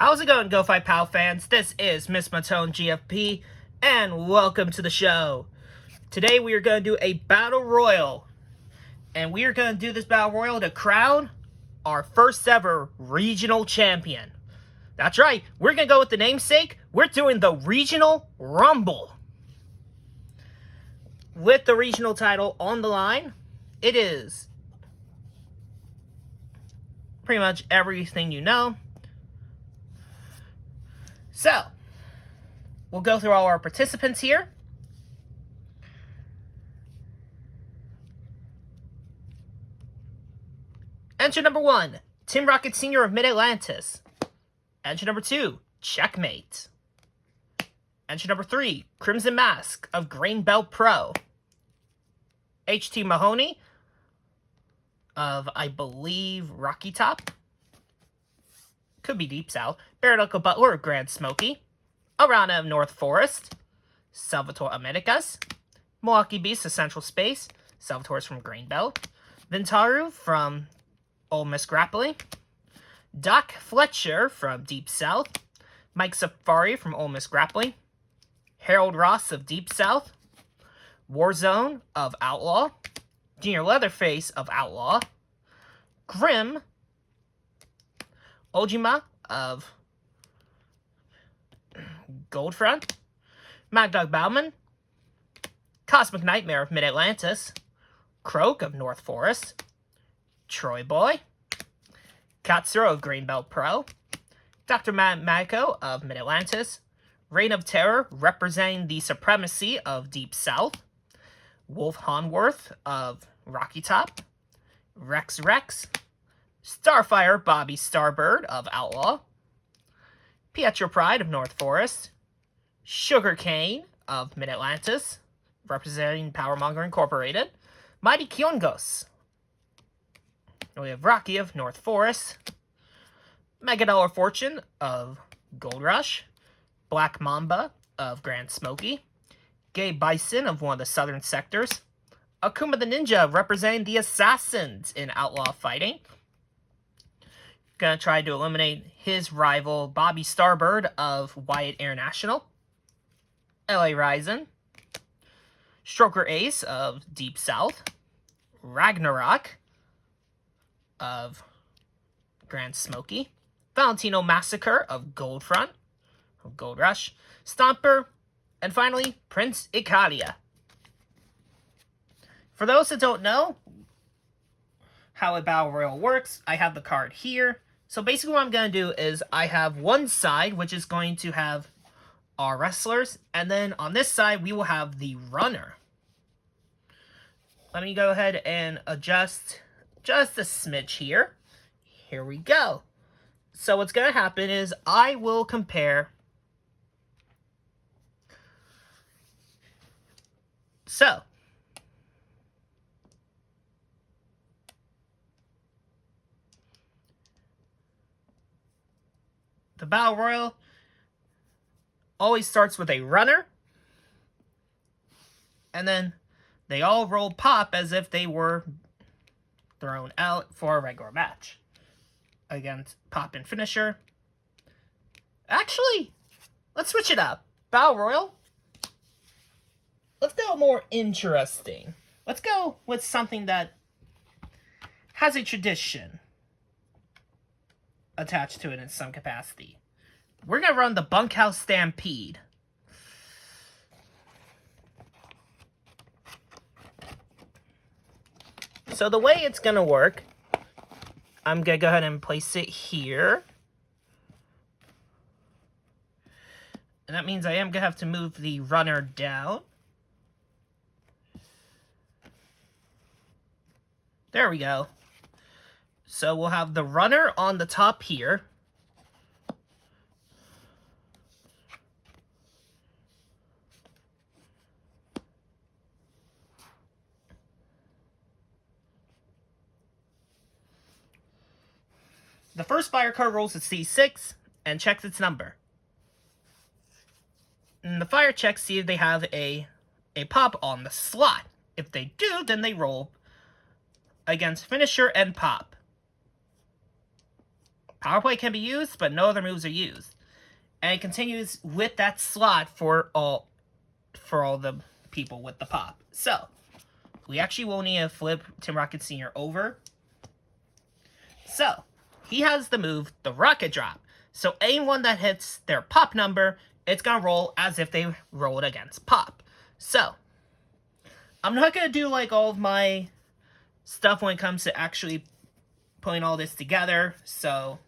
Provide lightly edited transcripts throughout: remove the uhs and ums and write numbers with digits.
How's it going, GoFightPow fans? This is Miss Matone GFP, and welcome to the show. Today we are going to do a Battle Royal, and we are going to do this Battle Royal to crown our first ever regional champion. That's right, we're going to go with the namesake. We're doing the Regional Rumble. With the regional title on the line, it is pretty much everything you know. So, we'll go through all our participants here. Entry number 1, Tim Rocket Sr. of Mid-Atlantis. Entry number 2, Checkmate. Entry number 3, Crimson Mask of Grain Belt Pro. HT Mahoney of, I believe, Rocky Top. Could be Deep South. Bare Knuckle Butler of Grand Smoky. Arana of North Forest. Salvatore Americas. Milwaukee Beast of Central Space. Salvatore's from Grain Belt. Vintaru from Ole Miss Grappling. Doc Fletcher from Deep South. Mike Safari from Ole Miss Grappling. Harold Ross of Deep South. Warzone of Outlaw. Junior Leatherface of Outlaw. Grim Ojima of Goldfront. Mad Dog Bauman. Cosmic Nightmare of Mid-Atlantis. Croak of North Forest. Troy Boy. Katsuro of Greenbelt Pro. Dr. Matt Mako of Mid-Atlantis. Reign of Terror representing the supremacy of Deep South. Wolf Honworth of Rocky Top. Rex. Starfire Bobby Starbird of Outlaw. Pietro Pride of North Forest. Sugarcane of Mid-Atlantis, representing Powermonger Incorporated. Mighty Kyongos. We have Rocky of North Forest. Megadollar Fortune of Gold Rush. Black Mamba of Grand Smoky. Gay Bison of one of the southern sectors. Akuma the Ninja representing the Assassins in Outlaw Fighting. Gonna try to eliminate his rival Bobby Starbird of Wyatt International. LA Ryzen. Stroker Ace of Deep South. Ragnarok of Grand Smoky. Valentino Massacre of Goldfront, of Gold Rush. Stomper. And finally, Prince Ikalia. For those that don't know how a Battle Royal works, I have the card here. So basically what I'm going to do is I have one side, which is going to have our wrestlers. And then on this side, we will have the runner. Let me go ahead and adjust just a smidge here. Here we go. So what's going to happen is I will compare. So, the Battle Royal always starts with a runner, and then they all roll pop as if they were thrown out for a regular match against Pop and Finisher. Actually, let's switch it up. Battle Royal. Let's go more interesting. Let's go with something that has a tradition attached to it in some capacity. We're going to run the Bunkhouse Stampede. So the way it's going to work, I'm going to go ahead and place it here. And that means I am going to have to move the runner down. There we go. So we'll have the runner on the top here. The first fire card rolls a C6 and checks its number. And the fire checks see if they have a pop on the slot. If they do, then they roll against Finisher and Pop. Power play can be used, but no other moves are used. And it continues with that slot for all the people with the pop. So, we actually will need to flip Tim Rocket Sr. over. So, he has the move, the Rocket Drop. So, anyone that hits their pop number, it's going to roll as if they rolled against pop. So, I'm not going to do like all of my stuff when it comes to actually putting all this together. So,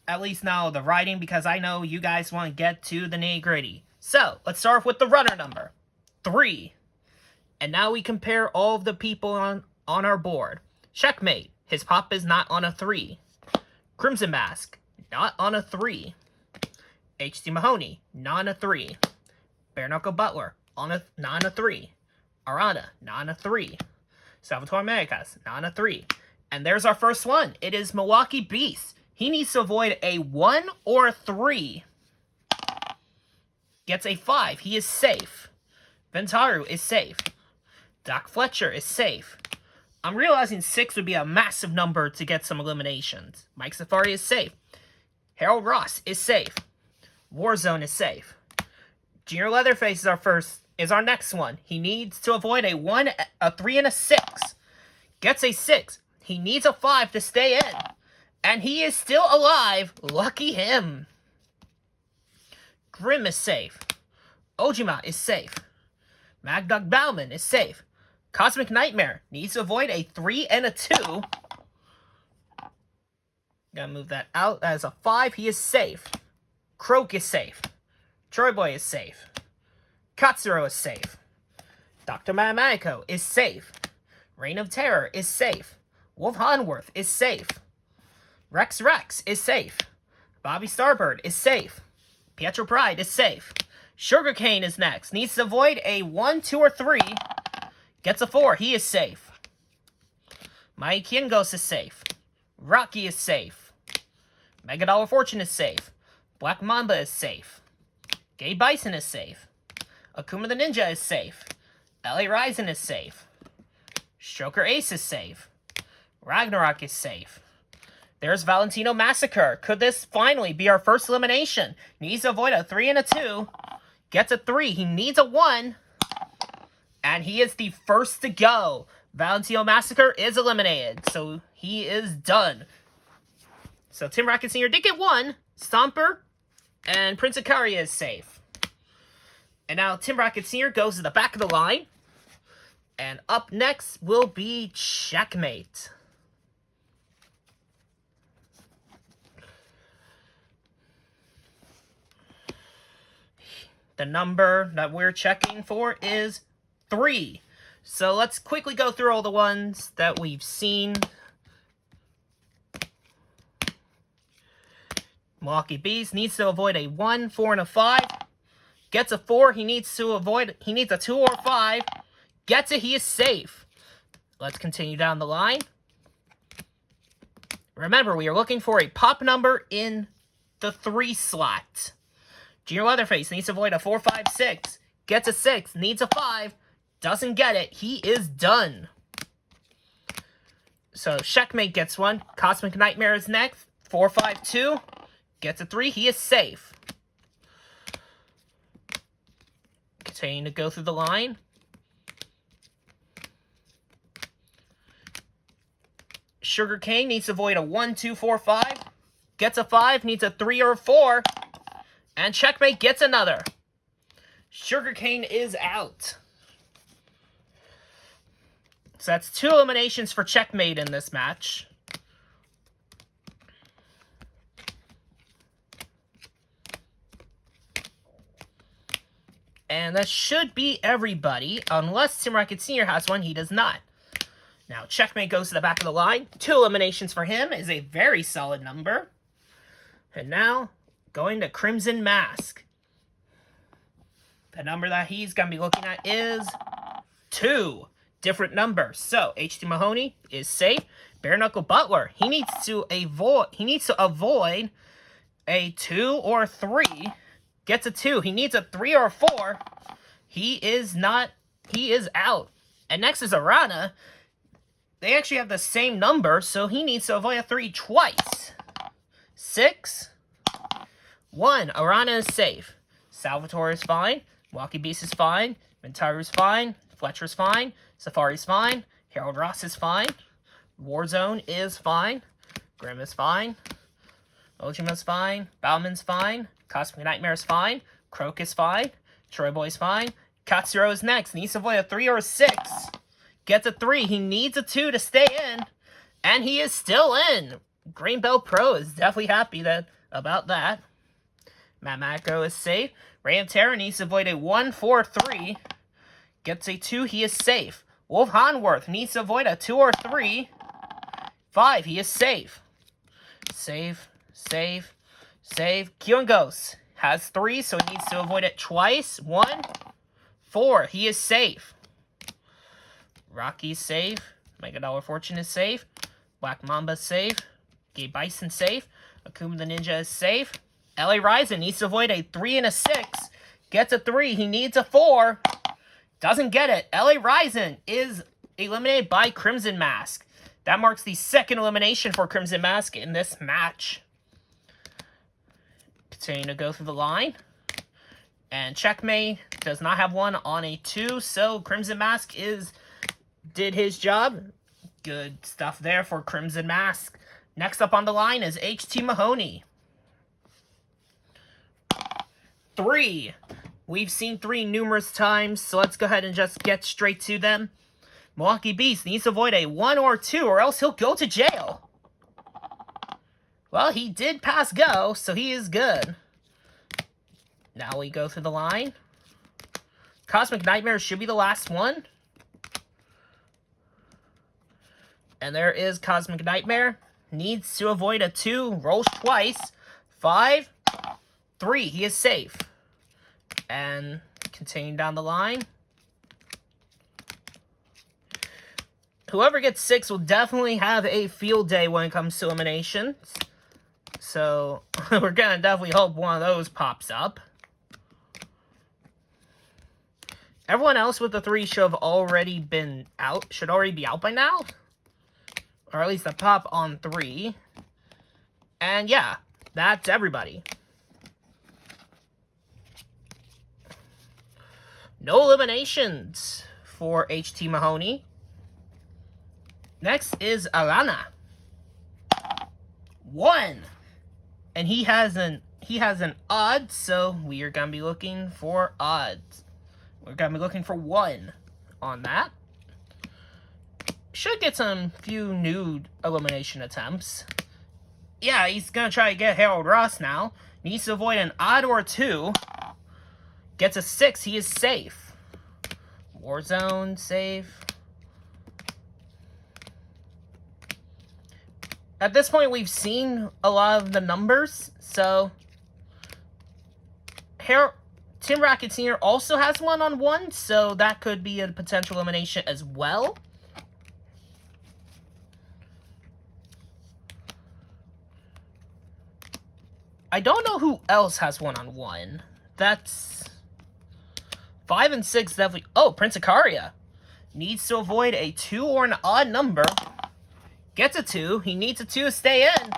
at least now the writing, because I know you guys want to get to the nitty-gritty. So, let's start off with the runner number, 3. And now we compare all of the people on our board. Checkmate, his pop is not on a 3. Crimson Mask, not on a 3. H.D. Mahoney, not on a 3. Bare Knuckle Butler, not on a 3. Arana, not on a 3. Salvatore Americas, not on a 3. And there's our first one. It is Milwaukee Beast. He needs to avoid a 1 or a 3. Gets a 5. He is safe. Ventaru is safe. Doc Fletcher is safe. I'm realizing 6 would be a massive number to get some eliminations. Mike Safari is safe. Harold Ross is safe. Warzone is safe. Junior Leatherface is our next one. He needs to avoid a 1, a 3, and a 6. Gets a 6. He needs a 5 to stay in. And he is still alive. Lucky him. Grim is safe. Ojima is safe. Mad Dog Bauman is safe. Cosmic Nightmare needs to avoid a 3 and a 2. Gotta move that out. That is a 5. He is safe. Croak is safe. Troy Boy is safe. Katsuro is safe. Dr. Mathematico is safe. Reign of Terror is safe. Wolf Hanworth is safe. Rex is safe. Bobby Starbird is safe. Pietro Pride is safe. Sugarcane is next. Needs to avoid a 1, 2, or 3. Gets a 4. He is safe. Mai Kiengos is safe. Rocky is safe. Mega Dollar Fortune is safe. Black Mamba is safe. Gay Bison is safe. Akuma the Ninja is safe. LA Ryzen is safe. Stroker Ace is safe. Ragnarok is safe. There's Valentino Massacre. Could this finally be our first elimination? Needs to avoid a 3 and a 2. Gets a 3. He needs a 1. And he is the first to go. Valentino Massacre is eliminated. So he is done. So Tim Rocket Sr. did get 1. Stomper and Prince Ikaria is safe. And now Tim Rocket Sr. goes to the back of the line. And up next will be Checkmate. The number that we're checking for is 3. So let's quickly go through all the ones that we've seen. Milwaukee Beast needs to avoid a 1, 4, and a 5. Gets a 4. He needs a 2 or 5. Gets it. He is safe. Let's continue down the line. Remember, we are looking for a pop number in the 3 slot. Junior Leatherface needs to avoid a 4, 5, 6. Gets a 6. Needs a 5. Doesn't get it. He is done. So, Checkmate gets 1. Cosmic Nightmare is next. 4, 5, 2. Gets a 3. He is safe. Continuing to go through the line. Sugarcane needs to avoid a 1, 2, 4, 5. Gets a 5. Needs a 3 or a 4. And Checkmate gets another. Sugarcane is out. So that's 2 eliminations for Checkmate in this match. And that should be everybody, unless Tim Rocket Sr. has one. He does not. Now, Checkmate goes to the back of the line. 2 eliminations for him is a very solid number. And now, going to Crimson Mask. The number that he's going to be looking at is 2. Different numbers. So, H.D. Mahoney is safe. Bare Knuckle Butler, he needs to avoid a 2 or 3. Gets a 2. He needs a 3 or a 4. He is out. And next is Arana. They actually have the same number, so he needs to avoid a 3 twice. 6. 1. Arana is safe. Salvatore is fine. Milwaukee Beast is fine. Ventaru is fine. Fletcher's fine. Safari's fine. Harold Ross is fine. Warzone is fine. Grim is fine. Ojima's fine. Bauman's fine. Cosmic Nightmare is fine. Croak is fine. Troy Boy's fine. Katsuro is next. Needs to avoid a 3 or a 6. Gets a 3. He needs a 2 to stay in. And he is still in. Green Belt Pro is definitely happy about that. Matt Macro is safe. Ram Terra needs to avoid a 1, 4, 3. Gets a 2. He is safe. Wolf Hanworth needs to avoid a 2 or 3. 5. He is safe. Save. Save. Save. Kyun Ghost has 3, so he needs to avoid it twice. 1. 4. He is safe. Rocky's safe. Mega Dollar Fortune is safe. Black Mamba safe. Gay Bison safe. Akuma the Ninja is safe. LA Ryzen needs to avoid a 3 and a 6. Gets a 3. He needs a 4. Doesn't get it. LA Ryzen is eliminated by Crimson Mask. That marks the second elimination for Crimson Mask in this match. Continuing to go through the line. And Checkmate does not have one on a 2, so Crimson Mask did his job. Good stuff there for Crimson Mask. Next up on the line is HT Mahoney. 3. We've seen 3 numerous times, so let's go ahead and just get straight to them. Milwaukee Beast needs to avoid a 1 or 2, or else he'll go to jail. Well, he did pass go, so he is good. Now we go through the line. Cosmic Nightmare should be the last one. And there is Cosmic Nightmare. Needs to avoid a 2, rolls twice. 5, 3, he is safe. And continuing down the line. Whoever gets 6 will definitely have a field day when it comes to eliminations. So, we're going to definitely hope one of those pops up. Everyone else with the 3 should have already been out. Should already be out by now. Or at least the pop on 3. And yeah, that's everybody. No eliminations for HT Mahoney. Next is Arana. 1. And he has an odd, so we are gonna be looking for odds. We're gonna be looking for 1 on that. Should get some few new elimination attempts. Yeah, he's gonna try to get Harold Ross now. Needs to avoid an odd or 2. Gets a 6, he is safe. Warzone, safe. At this point, we've seen a lot of the numbers, so... Tim Rocket Sr. also has 1 on 1, so that could be a potential elimination as well. I don't know who else has 1 on 1. That's... 5 and 6 definitely... Oh, Prince Ikaria. Needs to avoid a 2 or an odd number. Gets a 2. He needs a 2 to stay in.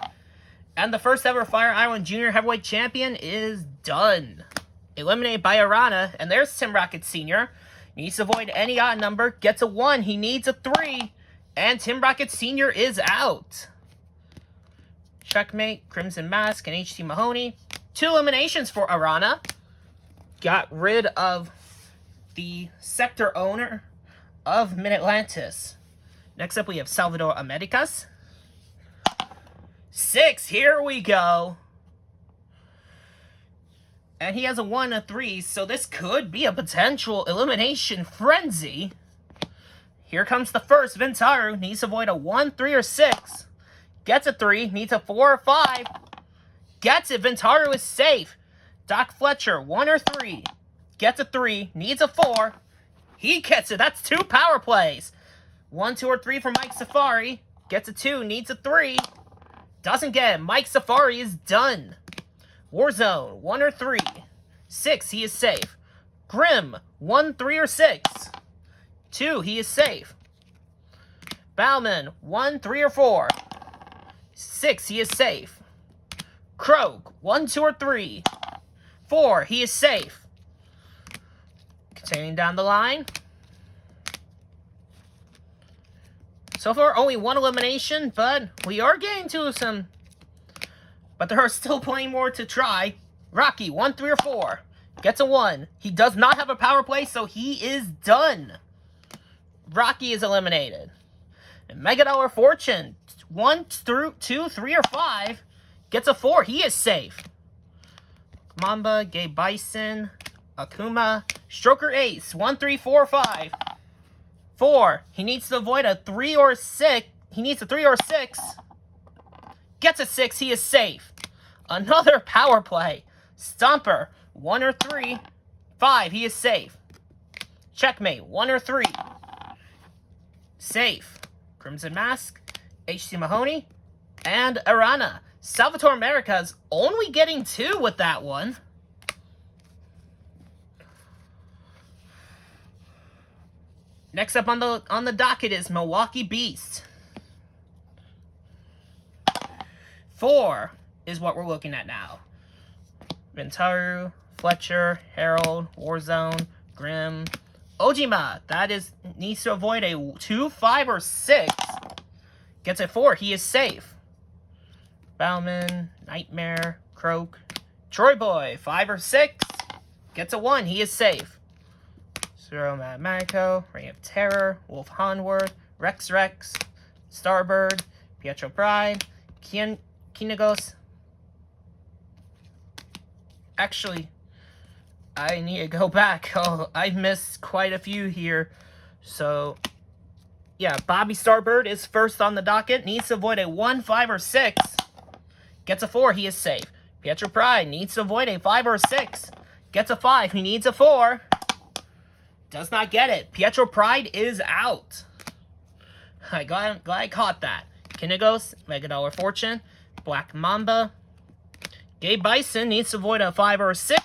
And the first ever Fire Island Junior Heavyweight Champion is done. Eliminated by Arana. And there's Tim Rocket Sr. Needs to avoid any odd number. Gets a 1. He needs a 3. And Tim Rocket Sr. is out. Checkmate, Crimson Mask, and HT Mahoney. 2 eliminations for Arana. Got rid of the sector owner of Mid-Atlantis. Next up, we have Salvador Americas. 6, here we go. And he has a 1 and a 3, so this could be a potential elimination frenzy. Here comes the first, Ventaru. Needs to avoid a 1, 3, or 6. Gets a 3, needs a 4 or 5. Gets it, Ventaru is safe. Doc Fletcher, 1 or 3. Gets a 3, needs a 4. He gets it, that's 2 power plays. 1, 2, or 3 for Mike Safari. Gets a 2, needs a 3. Doesn't get it, Mike Safari is done. Warzone, 1 or 3. 6, he is safe. Grim, 1, 3, or 6. 2, he is safe. Bauman, 1, 3, or 4. 6, he is safe. Croak, 1, 2, or 3. 4, he is safe. Continuing down the line. So far, only one elimination, but we are getting to some... But there are still plenty more to try. Rocky, 1, 3, or 4. Gets a 1. He does not have a power play, so he is done. Rocky is eliminated. And Mega Dollar Fortune, 1 through 2, 3, or 5. Gets a 4. He is safe. Mamba, Gay Bison, Akuma, Stroker Ace, 1, 3, 4, 5. 4. He needs to avoid a 3 or 6. He needs a 3 or 6. Gets a 6. He is safe. Another power play. Stomper, 1 or 3. 5. He is safe. Checkmate, 1 or 3. Safe. Crimson Mask, H.C. Mahoney, and Arana. Salvatore America's only getting 2 with that one. Next up on the docket is Milwaukee Beast. 4 is what we're looking at now. Ventaru, Fletcher, Harold, Warzone, Grim, Ojima. That is needs to avoid a 2, 5, or 6. Gets a 4. He is safe. Bauman, Nightmare, Croak, Troy Boy, 5 or 6. Gets a 1. He is safe. Zero Mathematico, Ring of Terror, Wolf Hanworth, Rex, Starbird, Pietro Pride, Kinagos. Actually, I need to go back. Oh, I missed quite a few here. So, yeah, Bobby Starbird is first on the docket. Needs to avoid a 1, 5, or 6. Gets a 4. He is safe. Pietro Pride needs to avoid a 5 or 6. Gets a 5. He needs a 4. Does not get it. Pietro Pride is out. Glad I caught that. Kinagos, Mega Dollar Fortune, Black Mamba. Gay Bison needs to avoid a 5 or a 6.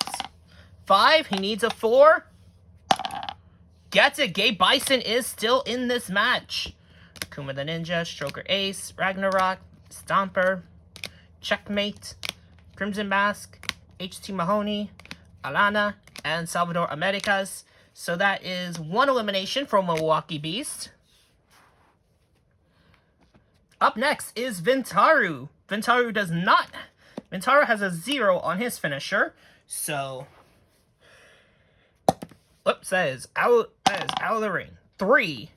5, he needs a 4. Gets it. Gay Bison is still in this match. Kuma the Ninja, Stroker Ace, Ragnarok, Stomper, Checkmate, Crimson Mask, H.T. Mahoney, Alana, and Salvador Americas. So that is 1 elimination from Milwaukee Beast. Up next is Ventaru. Ventaru has a 0 on his finisher. So, whoops, that is out of the ring. 3.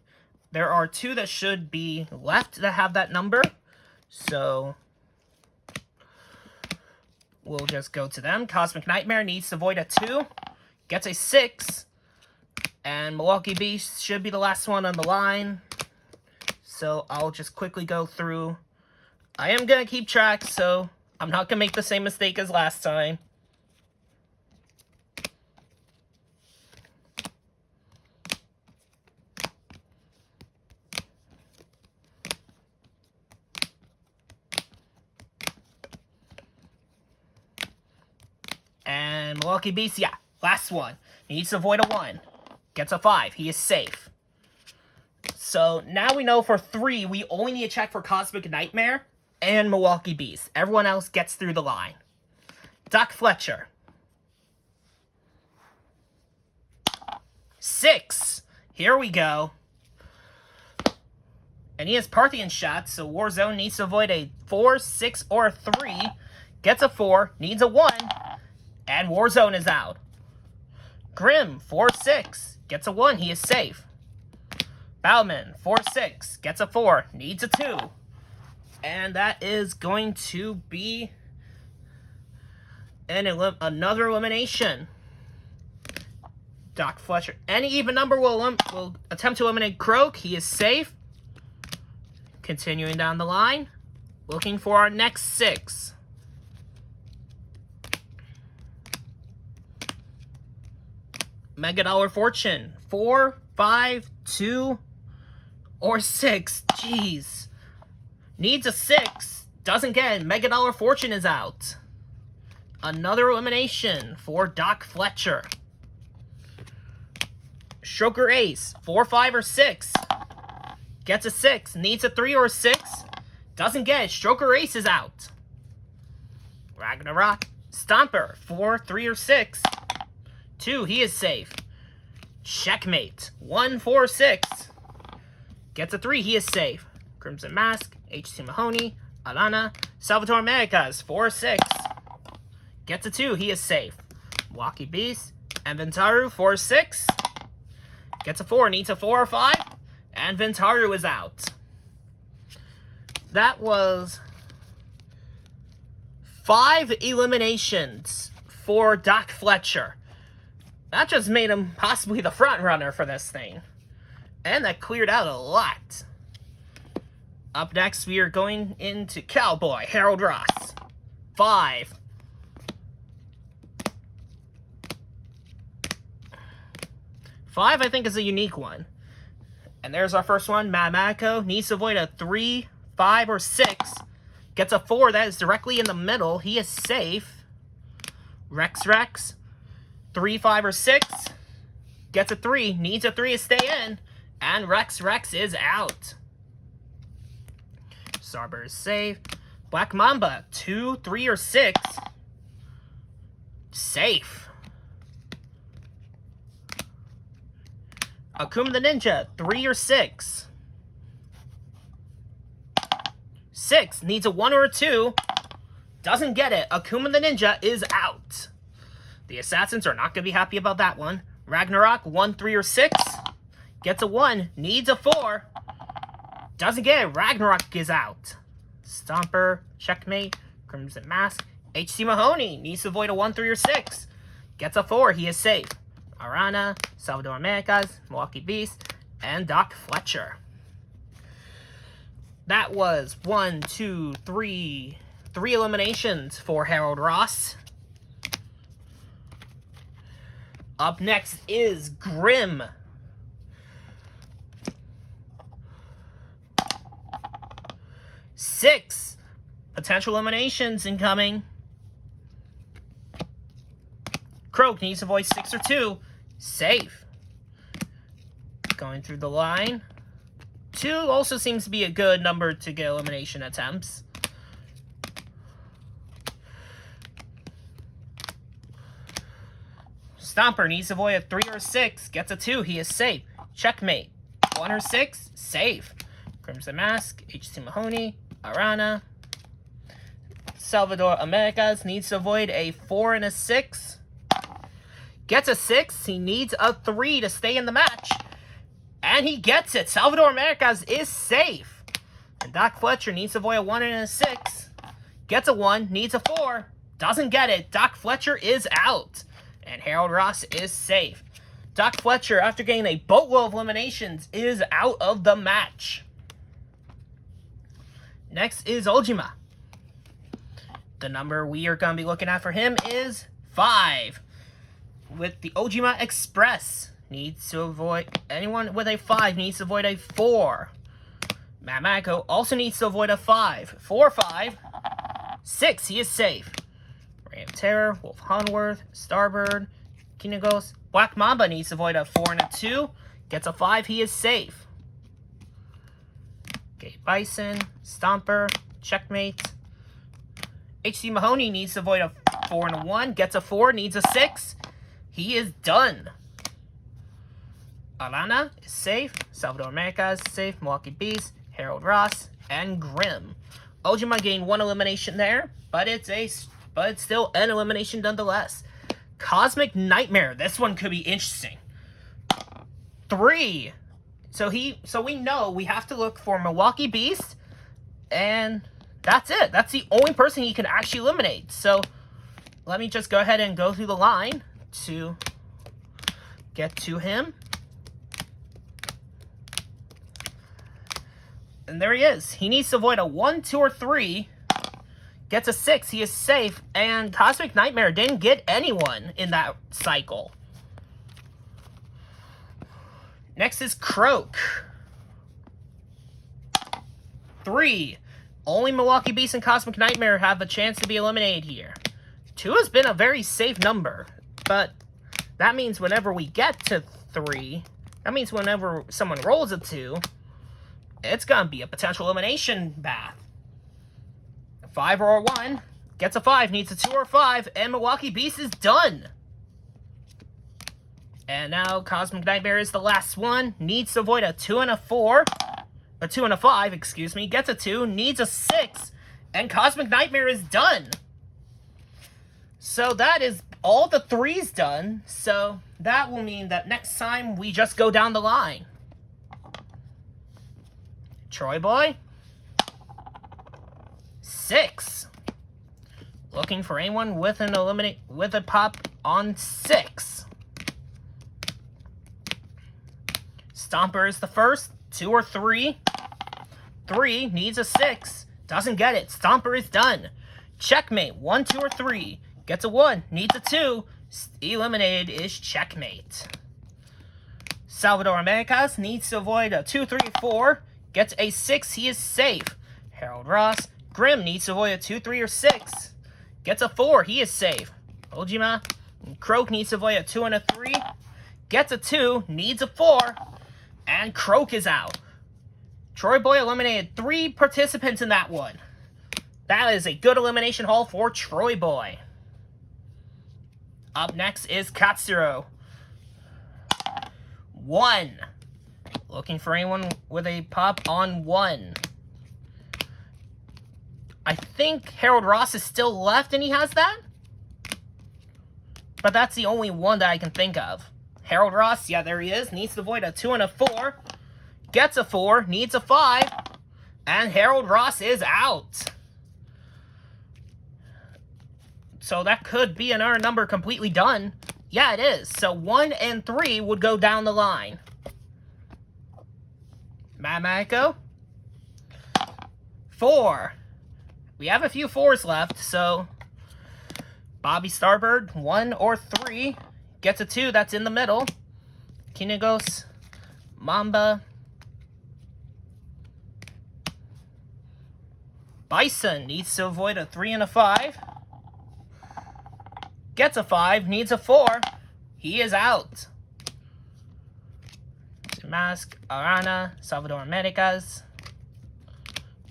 There are 2 that should be left that have that number. So, we'll just go to them. Cosmic Nightmare needs to avoid a 2. Gets a 6. And Milwaukee Beast should be the last one on the line. So I'll just quickly go through. I am going to keep track, so I'm not going to make the same mistake as last time. And Milwaukee Beast, yeah, last one. Needs to avoid a 1. Gets a 5. He is safe. So now we know for 3, we only need to check for Cosmic Nightmare and Milwaukee Beast. Everyone else gets through the line. Doc Fletcher. 6. Here we go. And he has Parthian shots, so Warzone needs to avoid a 4, 6, or a 3. Gets a 4, needs a 1, and Warzone is out. Grim, 4, 6. Gets a 1, he is safe. Bauman, 4, 6. Gets a 4, needs a 2. And that is going to be another elimination. Doc Fletcher. Any even number will attempt to eliminate Croak. He is safe. Continuing down the line. Looking for our next 6. Mega Dollar Fortune, 4, 5, 2, or 6. Jeez. Needs a 6. Doesn't get it. Mega Dollar Fortune is out. Another elimination for Doc Fletcher. Stroker Ace, 4, 5, or 6. Gets a 6. Needs a 3 or a 6. Doesn't get it. Stroker Ace is out. Ragnarok. Stomper. 4, 3, or 6. 2. He is safe. Checkmate. 1, 4, 6. Gets a 3. He is safe. Crimson Mask. H.C. Mahoney. Alana. Salvatore Americas. 4, 6. Gets a 2. He is safe. Milwaukee Beast. And Ventaru. 4, 6. Gets a 4. Needs a 4 or 5. And Ventaru is out. That was 5 eliminations for Doc Fletcher. That just made him possibly the front runner for this thing. And that cleared out a lot. Up next, we are going into Cowboy Harold Ross. 5. Five, I think, is a unique one. And there's our first one. Mathematico needs to avoid a 3, 5, or 6. Gets a 4. That is directly in the middle. He is safe. Rex. 3, 5, or 6. Gets a 3. Needs a 3 to stay in. And Rex is out. Starbird is safe. Black Mamba. 2, 3, or 6. Safe. Akuma the Ninja. 3 or 6. 6. Needs a 1 or a 2. Doesn't get it. Akuma the Ninja is out. The Assassins are not going to be happy about that one. Ragnarok. 1, 3, or 6. Gets a 1. Needs a 4. Doesn't get it. Ragnarok is out. Stomper. Checkmate. Crimson Mask. H.C. Mahoney. Needs to avoid a 1, 3, or 6. Gets a 4. He is safe. Arana. Salvador Americas. Milwaukee Beast. And Doc Fletcher. That was 1, 2, 3. 3 eliminations for Harold Ross. Up next is Grim. 6 potential eliminations incoming. Croak needs to avoid 6 or 2. Safe. Going through the line. 2 also seems to be a good number to get elimination attempts. Stomper needs to avoid a 3 or 6. Gets a 2. He is safe. Checkmate. 1 or 6. Safe. Crimson Mask. H.C. Mahoney. Arana. Salvador Americas needs to avoid a 4 and a 6. Gets a 6. He needs a 3 to stay in the match. And he gets it. Salvador Americas is safe. And Doc Fletcher needs to avoid a 1 and a 6. Gets a 1. Needs a 4. Doesn't get it. Doc Fletcher is out. And Harold Ross is safe. Doc Fletcher, after getting a boatload of eliminations, is out of the match. Next is Ojima. The number we are going to be looking at for him is 5. With the Ojima Express, needs to avoid, anyone with a 5 needs to avoid a 4. Mathematico also needs to avoid a 5. 4, 5. 6, he is safe. Reign of Terror, Wolf Hunworth, Starbird, Kinagos. Black Mamba needs to avoid a 4 and a 2. Gets a 5, he is safe. Gate Bison, Stomper, Checkmate. H.C. Mahoney needs to avoid a 4 and a 1. Gets a 4, needs a 6. He is done. Alana is safe. Salvador Americas is safe. Milwaukee Beast, Harold Ross, and Grim. Ojima gained 1 elimination there, but it's still an elimination nonetheless. Cosmic Nightmare. This one could be interesting. 3. So we know we have to look for Milwaukee Beast, and that's it. That's the only person he can actually eliminate. So let me just go ahead and go through the line to get to him. And there he is. He needs to avoid a 1, 2, or 3. Gets a 6. He is safe. And Cosmic Nightmare didn't get anyone in that cycle. Next is Croak. 3. Only Milwaukee Beast and Cosmic Nightmare have a chance to be eliminated here. 2 has been a very safe number. But that means whenever we get to 3, that means whenever someone rolls a 2, it's gonna be a potential elimination bath. 5 or a 1. Gets a 5, needs a 2 or 5, and Milwaukee Beast is done. And now Cosmic Nightmare is the last one. Needs to avoid a 2 and a 4. A 2 and a 5, excuse me. Gets a 2, needs a 6, and Cosmic Nightmare is done. So that is all the 3s done. So that will mean that next time we just go down the line. Troy Boy. 6. Looking for anyone with an with a pop on 6. Stomper is the first. 2 or 3. 3 needs a 6. Doesn't get it. Stomper is done. Checkmate. 1, 2, or 3. Gets a 1. Needs a 2. Eliminated is Checkmate. Salvador Americas needs to avoid a 2, 3, 4. Gets a 6. He is safe. Harold Ross. Grim needs to avoid a 2, 3, or 6. Gets a 4. He is safe. Ojima. Croak needs to avoid a 2 and a 3. Gets a 2. Needs a 4. And Croak is out. Troy Boy eliminated 3 participants in that one. That is a good elimination haul for Troy Boy. Up next is Katsuro. 1. Looking for anyone with a pop on 1. I think Harold Ross is still left and he has that. But that's the only one that I can think of. Harold Ross, yeah, there he is. Needs to avoid a 2 and a 4. Gets a 4, needs a 5. And Harold Ross is out. So that could be another number completely done. Yeah, it is. So 1 and 3 would go down the line. Mamako. 4. We have a few 4s left, so Bobby Starbird, 1 or 3. Gets a 2, that's in the middle. Kinegos, Mamba. Bison needs to avoid a 3 and a 5. Gets a 5, needs a 4. He is out. Mask, Arana, Salvador Americas.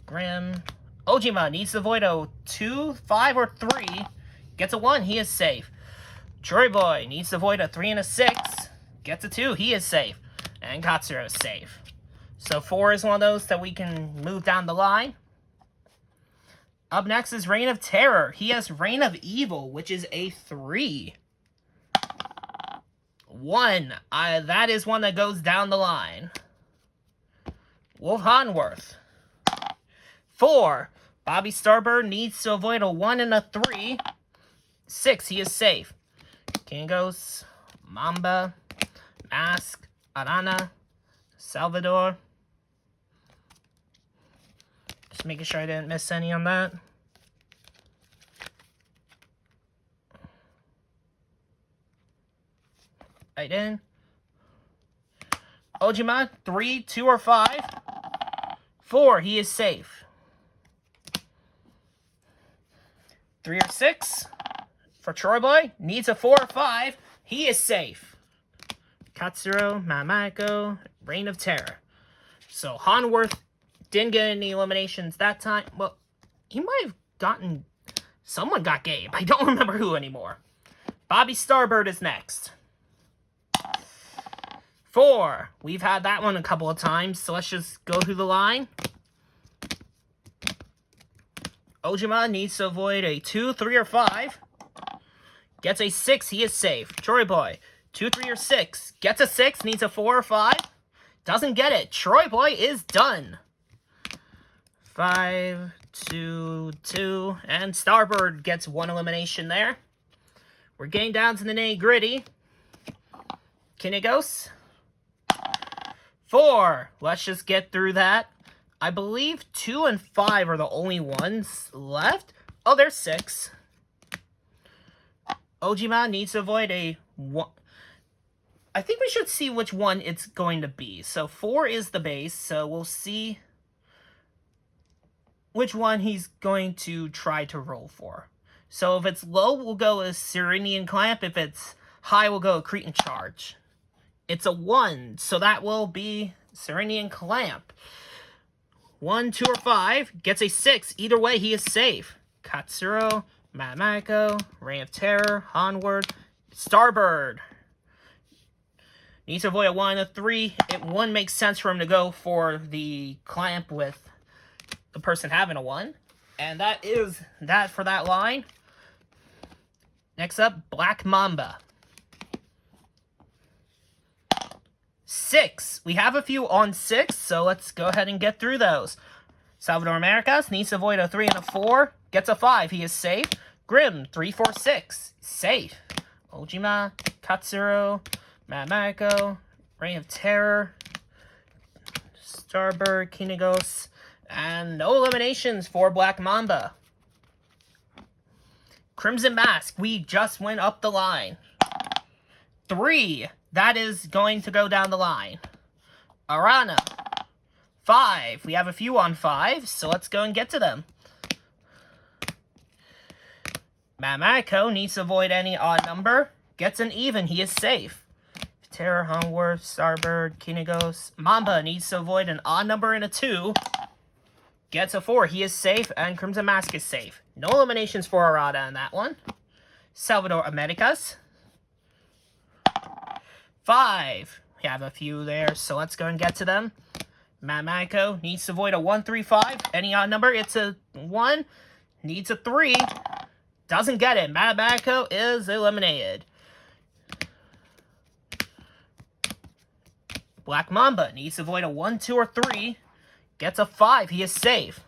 Grim. Ojima needs to avoid a 2, 5, or 3. Gets a 1, he is safe. Troy Boy needs to avoid a 3 and a 6. Gets a 2, he is safe. And Katsuro is safe. So 4 is one of those that we can move down the line. Up next is Reign of Terror. He has Reign of Evil, which is a 3. 1. That is one that goes down the line. Wolf Honworth. 4. Bobby Starbird needs to avoid a 1 and a 3. 6. He is safe. Kingos, Mamba, Mask, Arana, Salvador. Just making sure I didn't miss any on that. I did. Ojima, 3, 2, or 5. 4, he is safe. 3 or 6 for Troy Boy. Needs a 4 or 5. He is safe. Katsuro, Mamako, Reign of Terror. So Honworth didn't get any eliminations that time. Well, he might have gotten... Someone got Gabe. I don't remember who anymore. Bobby Starbird is next. 4. We've had that one a couple of times, so let's just go through the line. Ojima needs to avoid a 2, 3, or 5. Gets a 6, he is safe. Troy Boy, 2, 3, or 6. Gets a 6, needs a 4 or 5. Doesn't get it. Troy Boy is done. 5, 2, 2. And Starbird gets 1 elimination there. We're getting down to the nitty-gritty. Kinegos. 4. Let's just get through that. I believe 2 and 5 are the only ones left. Oh, there's 6. Ojima needs to avoid a 1. I think we should see which one it's going to be. So 4 is the base, so we'll see which one he's going to try to roll for. So if it's low, we'll go as Serenian Clamp. If it's high, we'll go Cretan Charge. It's a 1, so that will be Serenian Clamp. 1, 2, or 5. Gets a 6. Either way, he is safe. Katsuro, Mathematico, Reign of Terror, Onward, Starbird. Needs to avoid a 1 and a 3. It wouldn't make sense for him to go for the clamp with the person having a 1. And that is that for that line. Next up, Black Mamba. 6. We have a few on 6, so let's go ahead and get through those. Salvador Americas needs to avoid a 3 and a 4. Gets a 5. He is safe. Grim, 3, 4, 6. Safe. Ojima, Katsuro, Mathematico, Reign of Terror, Starbird, Kinegos, and no eliminations for Black Mamba. Crimson Mask, we just went up the line. 3, that is going to go down the line. Arana, 5, we have a few on 5, so let's go and get to them. Mathematico needs to avoid any odd number. Gets an even, he is safe. Terror, Homeworth, Starbird, Kinegos. Mamba needs to avoid an odd number and a 2. Gets a 4, he is safe, and Crimson Mask is safe. No eliminations for Arada in that one. Salvador Americas. 5. We have a few there, so let's go and get to them. Mathematico needs to avoid a 1, 3, 5. Any odd number, it's a 1. Needs a 3. Doesn't get it. Mathematico is eliminated. Black Mamba needs to avoid a 1, 2, or 3. Gets a 5. He is safe.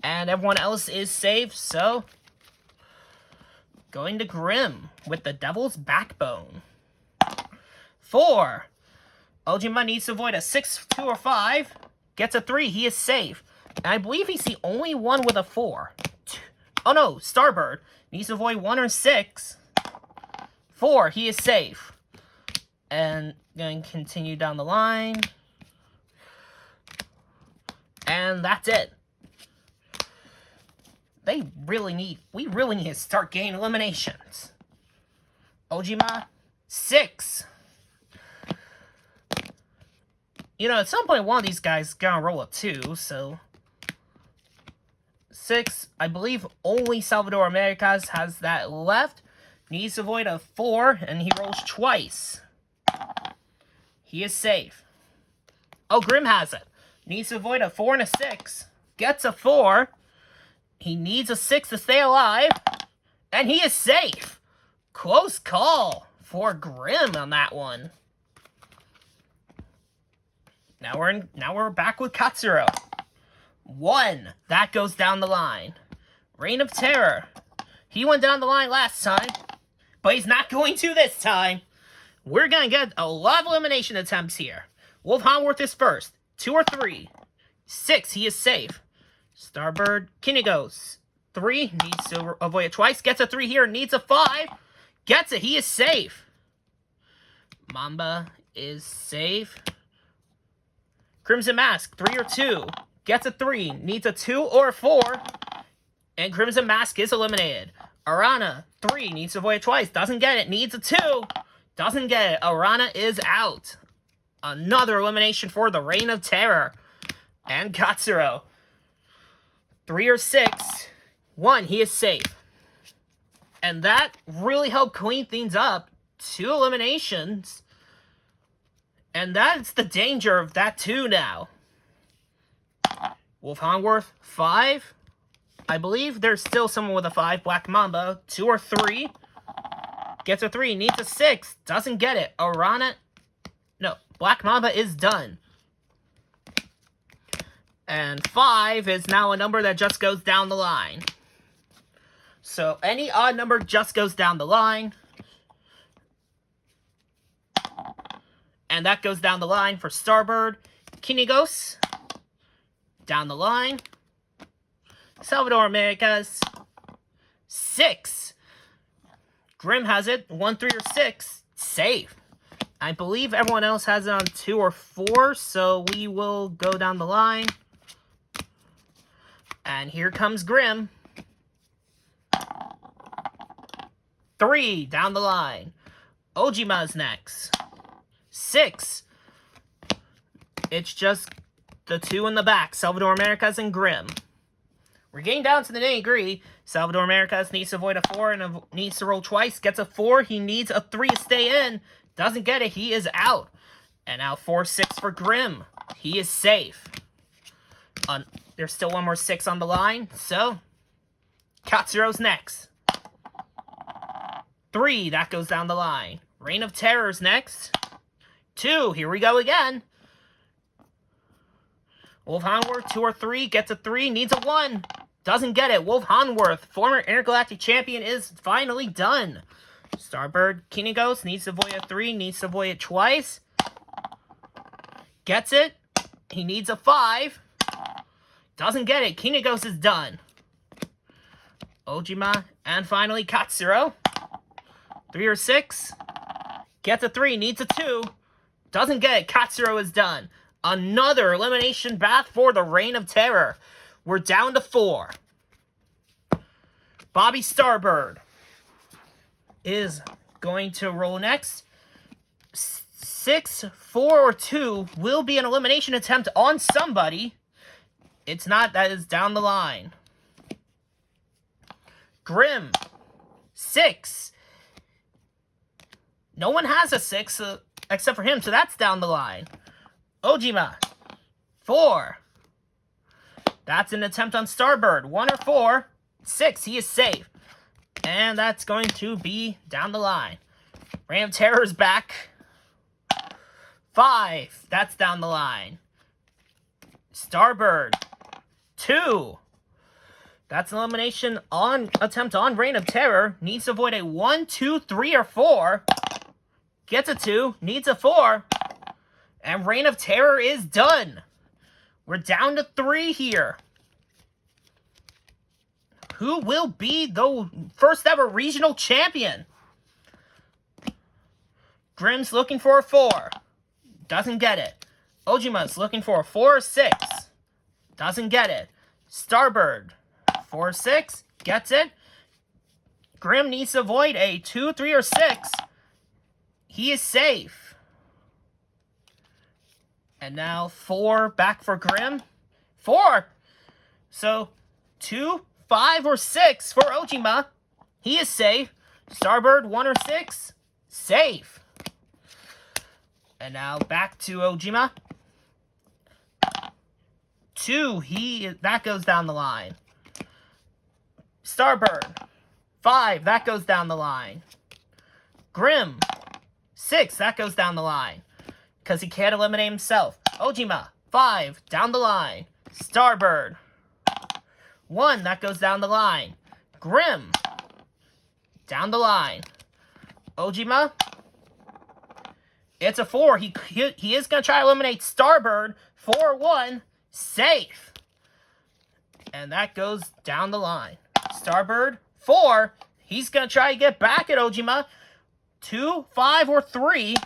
And everyone else is safe, so... Going to Grim with the Devil's Backbone. 4. Ojima needs to avoid a 6, 2, or 5. Gets a 3. He is safe. And I believe he's the only one with a 4. Oh no, Starbird needs to avoid 1 or 6. 4. He is safe. And going to continue down the line. And that's it. We really need to start getting eliminations. Ojima, 6. You know, at some point, one of these guys gonna roll a 2, so... 6, I believe only Salvador Americas has that left. Needs to avoid a 4, and he rolls twice. He is safe. Oh, Grim has it. Needs to avoid a 4 and a 6. Gets a 4. He needs a 6 to stay alive. And he is safe. Close call for Grim on that one. Now we're back with Katsuro. 1. That goes down the line. Reign of Terror. He went down the line last time. But he's not going to this time. We're going to get a lot of elimination attempts here. Wolf Honworth is first. 2 or 3. 6, he is safe. Starbird, Kinegos. 3, needs to avoid it twice. Gets a 3 here, needs a 5. Gets it, he is safe. Mamba is safe. Crimson Mask, 3 or 2. Gets a 3, needs a 2 or a 4. And Crimson Mask is eliminated. Arana, 3, needs to avoid it twice. Doesn't get it, needs a 2. Doesn't get it. Arana is out. Another elimination for the Reign of Terror. And Katsuro. 3 or 6. 1, he is safe. And that really helped clean things up. 2 eliminations. And that's the danger of that 2 now. Wolf Honworth, 5. I believe there's still someone with a 5. Black Mamba, 2 or 3. Gets a 3, needs a 6. Doesn't get it. Arana... No, Black Mamba is done. And 5 is now a number that just goes down the line. So any odd number just goes down the line. And that goes down the line for Starbird. Kinegos. Down the line. Salvador Americas. 6. Grim has it. 1, 3, or 6. Safe. I believe everyone else has it on 2 or 4, so we will go down the line. And here comes Grim. 3, down the line. Ojima's next. 6. It's just the two in the back, Salvador Americas and Grimm. We're getting down to the nitty-gritty. Salvador Americas needs to avoid a 4 and needs to roll twice. Gets a 4. He needs a 3 to stay in. Doesn't get it. He is out. And now 4-6 for Grimm. He is safe. There's still one more 6 on the line. So, Katsuro's next. 3. That goes down the line. Reign of Terror's next. 2. Here we go again. Wolf Hanworth, 2 or 3, gets a 3, needs a 1. Doesn't get it. Wolf Hanworth, former intergalactic champion, is finally done. Starbird Kinegos needs to avoid a 3, needs to avoid it twice. Gets it. He needs a 5. Doesn't get it. Kinegos is done. Ojima, and finally Katsuro. 3 or 6. Gets a 3, needs a 2. Doesn't get it. Katsuro is done. Another elimination bath for the Reign of Terror. We're down to 4. Bobby Starbird is going to roll next. 6, 4, or 2 will be an elimination attempt on somebody. It's not. That is down the line. Grimm, 6. No one has a 6 except for him, so that's down the line. Ojima, 4. That's an attempt on Starbird. 1 or 4. 6, he is safe. And that's going to be down the line. Reign of Terror is back. 5, that's down the line. Starbird, 2. That's an elimination attempt on Reign of Terror. Needs to avoid a 1, 2, 3, or 4. Gets a 2, needs a 4. And Reign of Terror is done. We're down to 3 here. Who will be the first ever regional champion? Grimm's looking for a 4. Doesn't get it. Ojima's looking for a 4 or 6. Doesn't get it. Starbird, 4 or 6. Gets it. Grimm needs to avoid a 2, 3, or 6. He is safe. And now 4 back for Grimm. 4. So 2, 5, or 6 for Ojima. He is safe. Starbird, 1 or 6. Safe. And now back to Ojima. 2. That goes down the line. Starbird, 5. That goes down the line. Grimm, 6. That goes down the line. Because he can't eliminate himself. Ojima, 5, down the line. Starbird, 1, that goes down the line. Grimm, down the line. Ojima, it's a 4. He is going to try to eliminate Starbird. 4-1, safe. And that goes down the line. Starbird, 4. He's going to try to get back at Ojima. 2, 5, or 3.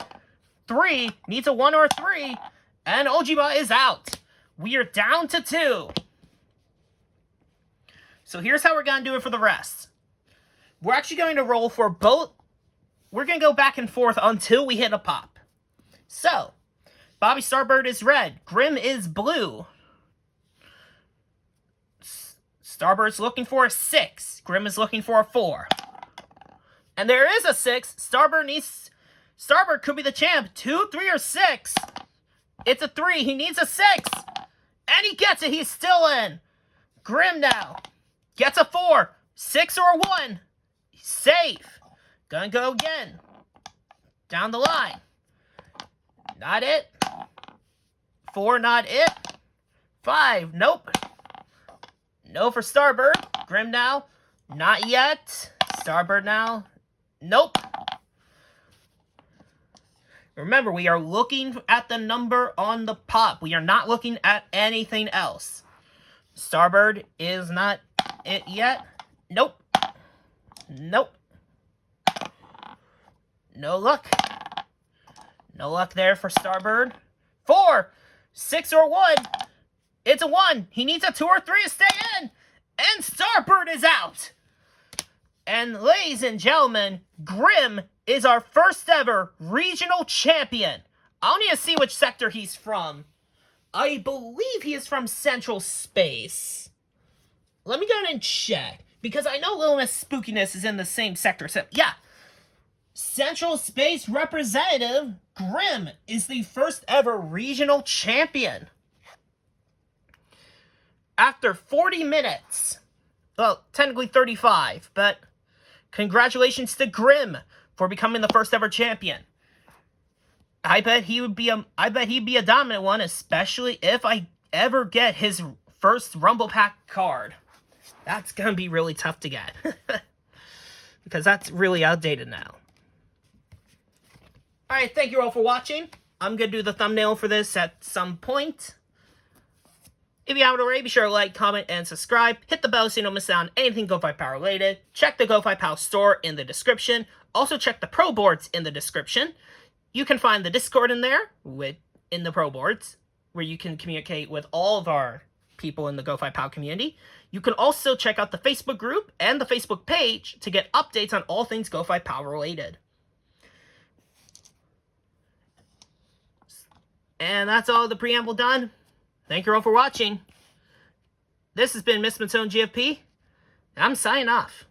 3, needs a 1 or a 3, and Ojima is out. We are down to 2. So here's how we're going to do it for the rest. We're actually going to roll for both. We're going to go back and forth until we hit a pop. So, Bobby Starbird is red. Grimm is blue. Starbird's looking for a 6. Grimm is looking for a 4. And there is a 6. Starbird could be the champ. 2, 3, or 6. It's a 3. He needs a 6. And he gets it. He's still in. Grimm now gets a 4. 6 or 1. Safe. Gonna go again. Down the line. Not it. 4, not it. 5, nope. No for Starbird. Grimm now. Not yet. Starbird now. Nope. Remember, we are looking at the number on the pop. We are not looking at anything else. Starbird is not it yet. Nope. Nope. No luck. No luck there for Starbird. 4, 6, or 1. It's a 1. He needs a 2 or 3 to stay in. And Starbird is out. And ladies and gentlemen, Grimm is our first ever regional champion. I'll need to see which sector he's from. I believe he is from Central Space. Let me go ahead and check, because I know Little Miss Spookiness is in the same sector. So, yeah. Central Space representative Grimm is the first ever regional champion. After 40 minutes, well, technically 35, but congratulations to Grimm for becoming the first ever champion. I bet he'd be a dominant one, especially if I ever get his first Rumble Pack card. That's gonna be really tough to get. Because that's really outdated now. Alright, thank you all for watching. I'm gonna do the thumbnail for this at some point. If you haven't already, be sure to like, comment, and subscribe. Hit the bell so you don't miss out on anything GoFightPow related. Check the GoFightPow store in the description. Also check the Pro Boards in the description. You can find the Discord in there, in the Pro Boards, where you can communicate with all of our people in the GoFightPow community. You can also check out the Facebook group and the Facebook page to get updates on all things GoFightPow related. And that's all the preamble done. Thank you all for watching. This has been Miss Matone GFP, and I'm signing off.